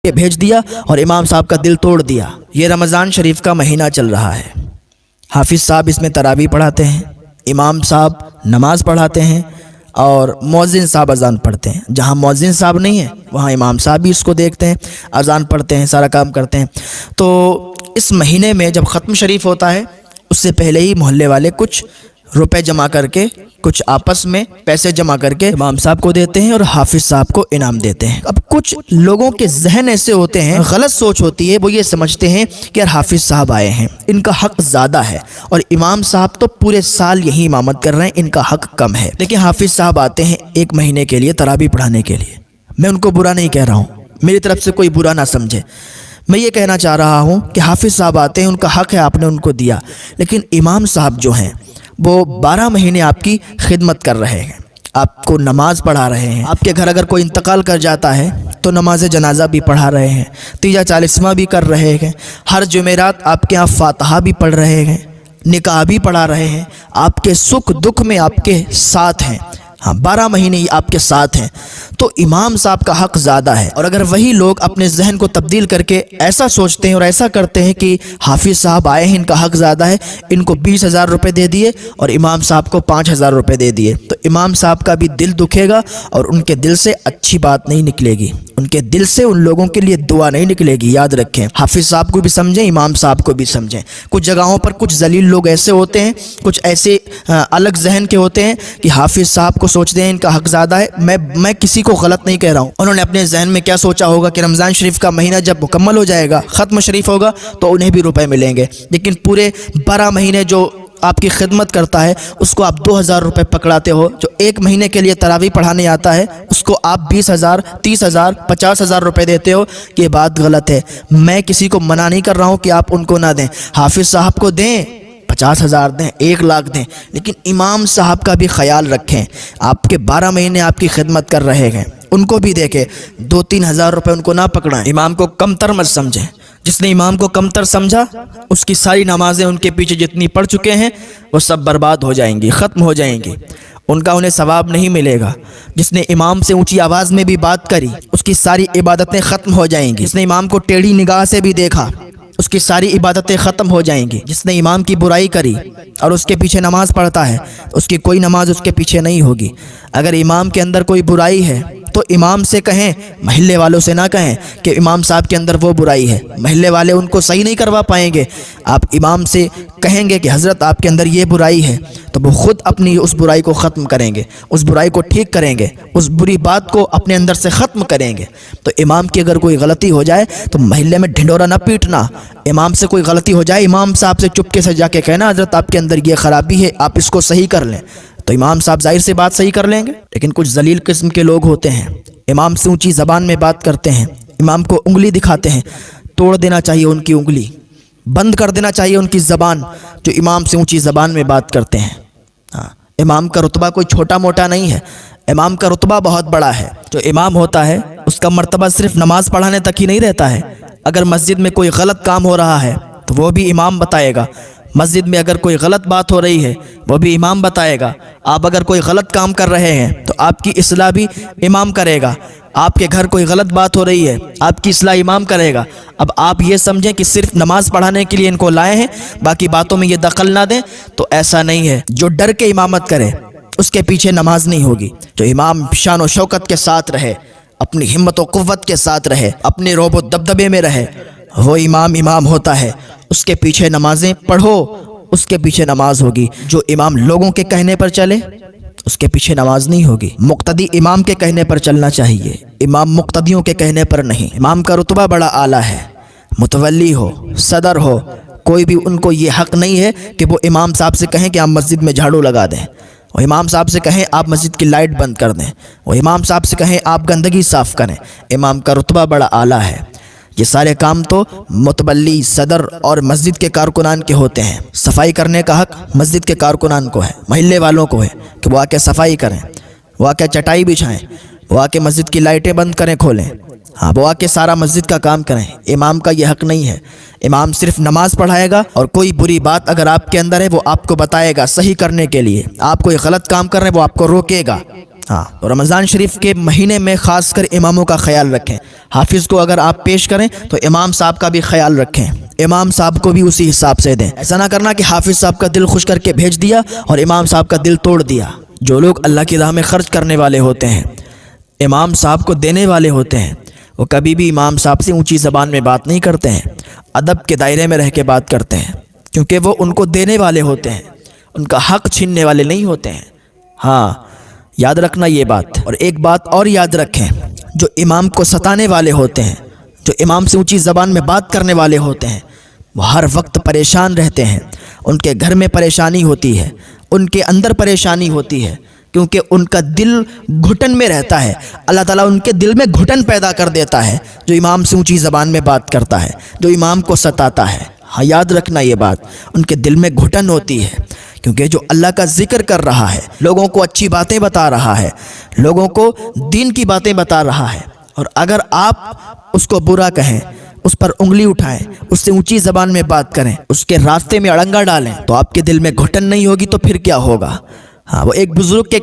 کے بھیج دیا اور امام صاحب کا دل توڑ دیا۔ یہ رمضان شریف کا مہینہ چل رہا ہے، حافظ صاحب اس میں تراویح پڑھاتے ہیں، امام صاحب نماز پڑھاتے ہیں اور مؤذن صاحب اذان پڑھتے ہیں۔ جہاں مؤذن صاحب نہیں ہے وہاں امام صاحب بھی اس کو دیکھتے ہیں، اذان پڑھتے ہیں، سارا کام کرتے ہیں۔ تو اس مہینے میں جب ختم شریف ہوتا ہے اس سے پہلے ہی محلے والے کچھ روپے جمع کر کے، کچھ آپس میں پیسے جمع کر کے امام صاحب کو دیتے ہیں اور حافظ صاحب کو انعام دیتے ہیں۔ اب کچھ لوگوں کے ذہن ایسے ہوتے ہیں، غلط سوچ ہوتی ہے، وہ یہ سمجھتے ہیں کہ یار حافظ صاحب آئے ہیں، ان کا حق زیادہ ہے، اور امام صاحب تو پورے سال یہی امامت کر رہے ہیں، ان کا حق کم ہے۔ لیکن حافظ صاحب آتے ہیں ایک مہینے کے لیے تراویح پڑھانے کے لیے، میں ان کو برا نہیں کہہ رہا ہوں، میری طرف سے کوئی برا نہ سمجھے، میں یہ کہنا چاہ رہا ہوں کہ حافظ صاحب آتے ہیں، ان کا حق ہے، آپ نے ان کو دیا، لیکن امام صاحب جو ہیں وہ 12 مہینے آپ کی خدمت کر رہے ہیں، آپ کو نماز پڑھا رہے ہیں، آپ کے گھر اگر کوئی انتقال کر جاتا ہے تو نماز جنازہ بھی پڑھا رہے ہیں، تیجا چالیسواں بھی کر رہے ہیں، ہر جمعرات آپ کے یہاں فاتحہ بھی پڑھ رہے ہیں، نکاح بھی پڑھا رہے ہیں، آپ کے سکھ دکھ میں آپ کے ساتھ ہیں، ہاں 12 مہینے ہی آپ کے ساتھ ہیں، تو امام صاحب کا حق زیادہ ہے۔ اور اگر وہی لوگ اپنے ذہن کو تبدیل کر کے ایسا سوچتے ہیں اور ایسا کرتے ہیں کہ حافظ صاحب آئے ہیں، ان کا حق زیادہ ہے، ان کو 20,000 روپے دے دیے اور امام صاحب کو 5,000 روپے دے دیے، تو امام صاحب کا بھی دل دکھے گا اور ان کے دل سے اچھی بات نہیں نکلے گی، ان کے دل سے ان لوگوں کے لیے دعا نہیں نکلے گی۔ یاد رکھیں، حافظ صاحب کو بھی سمجھیں، امام صاحب کو بھی سمجھیں۔ کچھ جگہوں پر کچھ ذلیل لوگ ایسے ہوتے ہیں، کچھ ایسے الگ ذہن کے ہوتے ہیں کہ حافظ صاحب کو سوچتے ہیں ان کا حق زیادہ ہے۔ میں کسی کو غلط نہیں کہہ رہا ہوں، انہوں نے اپنے ذہن میں کیا سوچا ہوگا کہ رمضان شریف کا مہینہ جب مکمل ہو جائے گا، ختم شریف ہوگا، تو انہیں بھی روپے ملیں گے، لیکن پورے 12 مہینے جو آپ کی خدمت کرتا ہے اس کو آپ 2,000 روپے پکڑاتے ہو، جو ایک مہینے کے لیے تراویح پڑھانے آتا ہے اس کو آپ 20,000 30,000 50,000 روپے دیتے ہو، یہ بات غلط ہے۔ میں کسی کو منع نہیں کر رہا ہوں کہ آپ ان کو نہ دیں، حافظ صاحب کو دیں، 50,000 دیں، 1,00,000 دیں، لیکن امام صاحب کا بھی خیال رکھیں۔ آپ کے 12 مہینے آپ کی خدمت کر رہے ہیں، ان کو بھی دیکھیں، 2-3 ہزار روپے ان کو نہ پکڑائیں، امام کو کمتر مت سمجھیں۔ جس نے امام کو کمتر سمجھا اس کی ساری نمازیں ان کے پیچھے جتنی پڑھ چکے ہیں وہ سب برباد ہو جائیں گی، ختم ہو جائیں گی، ان کا انہیں ثواب نہیں ملے گا۔ جس نے امام سے اونچی آواز میں بھی بات کری اس کی ساری عبادتیں ختم ہو جائیں گی۔ جس نے امام کو ٹیڑھی نگاہ سے بھی دیکھا اس کی ساری عبادتیں ختم ہو جائیں گی۔ جس نے امام کی برائی کری اور اس کے پیچھے نماز پڑھتا ہے اس کی کوئی نماز اس کے پیچھے نہیں ہوگی۔ اگر امام کے اندر کوئی برائی ہے تو امام سے کہیں، محلے والوں سے نہ کہیں کہ امام صاحب کے اندر وہ برائی ہے، محلے والے ان کو صحیح نہیں کروا پائیں گے۔ آپ امام سے کہیں گے کہ حضرت آپ کے اندر یہ برائی ہے، تو وہ خود اپنی اس برائی کو ختم کریں گے، اس برائی کو ٹھیک کریں گے، اس بری بات کو اپنے اندر سے ختم کریں گے۔ تو امام کی اگر کوئی غلطی ہو جائے تو محلے میں ڈھنڈورا نہ پیٹنا، امام سے کوئی غلطی ہو جائے امام صاحب سے چپکے سے جا کے کہنا حضرت آپ کے اندر یہ خرابی ہے، آپ اس کو صحیح کر لیں، تو امام صاحب ظاہر سے بات صحیح کر لیں گے۔ لیکن کچھ ذلیل قسم کے لوگ ہوتے ہیں، امام سے اونچی زبان میں بات کرتے ہیں، امام کو انگلی دکھاتے ہیں، توڑ دینا چاہیے ان کی انگلی، بند کر دینا چاہیے ان کی زبان، جو امام سے اونچی زبان میں بات کرتے ہیں۔ ہاں، امام کا رتبہ کوئی چھوٹا موٹا نہیں ہے، امام کا رتبہ بہت بڑا ہے۔ جو امام ہوتا ہے اس کا مرتبہ صرف نماز پڑھانے تک ہی نہیں رہتا ہے، اگر مسجد میں کوئی غلط کام ہو رہا ہے تو وہ بھی امام بتائے گا، مسجد میں اگر کوئی غلط بات ہو رہی ہے وہ بھی امام بتائے گا، آپ اگر کوئی غلط کام کر رہے ہیں تو آپ کی اصلاح بھی امام کرے گا، آپ کے گھر کوئی غلط بات ہو رہی ہے آپ کی اصلاح امام کرے گا۔ اب آپ یہ سمجھیں کہ صرف نماز پڑھانے کے لیے ان کو لائے ہیں، باقی باتوں میں یہ دخل نہ دیں، تو ایسا نہیں ہے۔ جو ڈر کے امامت کرے اس کے پیچھے نماز نہیں ہوگی۔ جو امام شان و شوکت کے ساتھ رہے، اپنی ہمت و قوت کے ساتھ رہے، اپنے رعب و دبدبے میں رہے، وہ امام ہوتا ہے، اس کے پیچھے نمازیں پڑھو، اس کے پیچھے نماز ہوگی۔ جو امام لوگوں کے کہنے پر چلے اس کے پیچھے نماز نہیں ہوگی۔ مقتدی امام کے کہنے پر چلنا چاہیے، امام مقتدیوں کے کہنے پر نہیں۔ امام کا رتبہ بڑا اعلیٰ ہے، متولی ہو، صدر ہو، کوئی بھی ان کو یہ حق نہیں ہے کہ وہ امام صاحب سے کہیں کہ آپ مسجد میں جھاڑو لگا دیں، وہ امام صاحب سے کہیں آپ مسجد کی لائٹ بند کر دیں، وہ امام صاحب سے کہیں آپ گندگی صاف کریں۔ امام کا رتبہ بڑا اعلیٰ ہے۔ یہ سارے کام تو متولی، صدر اور مسجد کے کارکنان کے ہوتے ہیں۔ صفائی کرنے کا حق مسجد کے کارکنان کو ہے، محلے والوں کو ہے کہ وہ آ کے صفائی کریں، وہ آ کے چٹائی بچھائیں، وہ آ کے مسجد کی لائٹیں بند کریں کھولیں، ہاں وہ آ کے سارا مسجد کا کام کریں۔ امام کا یہ حق نہیں ہے۔ امام صرف نماز پڑھائے گا اور کوئی بری بات اگر آپ کے اندر ہے وہ آپ کو بتائے گا صحیح کرنے کے لیے، آپ کوئی غلط کام کر رہے ہیں وہ آپ کو روکے گا، ہاں، تو رمضان شریف کے مہینے میں خاص کر اماموں کا خیال رکھیں. حافظ کو اگر آپ پیش کریں تو امام صاحب کا بھی خیال رکھیں, امام صاحب کو بھی اسی حساب سے دیں. ایسا نہ کرنا کہ حافظ صاحب کا دل خوش کر کے بھیج دیا اور امام صاحب کا دل توڑ دیا. جو لوگ اللہ کی راہ میں خرچ کرنے والے ہوتے ہیں, امام صاحب کو دینے والے ہوتے ہیں, وہ کبھی بھی امام صاحب سے اونچی زبان میں بات نہیں کرتے ہیں, ادب کے دائرے میں رہ کے بات کرتے ہیں, کیونکہ وہ ان کو دینے والے ہوتے ہیں, ان کا حق چھیننے والے نہیں ہوتے ہیں. ہاں, یاد رکھنا یہ بات. اور ایک بات اور یاد رکھیں, جو امام کو ستانے والے ہوتے ہیں, جو امام سے اونچی زبان میں بات کرنے والے ہوتے ہیں, وہ ہر وقت پریشان رہتے ہیں. ان کے گھر میں پریشانی ہوتی ہے, ان کے اندر پریشانی ہوتی ہے, کیونکہ ان کا دل گھٹن میں رہتا ہے. اللہ تعالیٰ ان کے دل میں گھٹن پیدا کر دیتا ہے جو امام سے اونچی زبان میں بات کرتا ہے, جو امام کو ستاتا ہے. ہاں, یاد رکھنا یہ بات, ان کے دل میں گھٹن ہوتی ہے, کیونکہ جو اللہ کا ذکر کر رہا ہے, لوگوں کو اچھی باتیں بتا رہا ہے, لوگوں کو دین کی باتیں بتا رہا ہے, اور اگر آپ اس کو برا کہیں, اس پر انگلی اٹھائیں, اس سے اونچی زبان میں بات کریں, اس کے راستے میں اڑنگا ڈالیں, تو آپ کے دل میں گھٹن نہیں ہوگی تو پھر کیا ہوگا. ہاں, وہ ایک بزرگ کے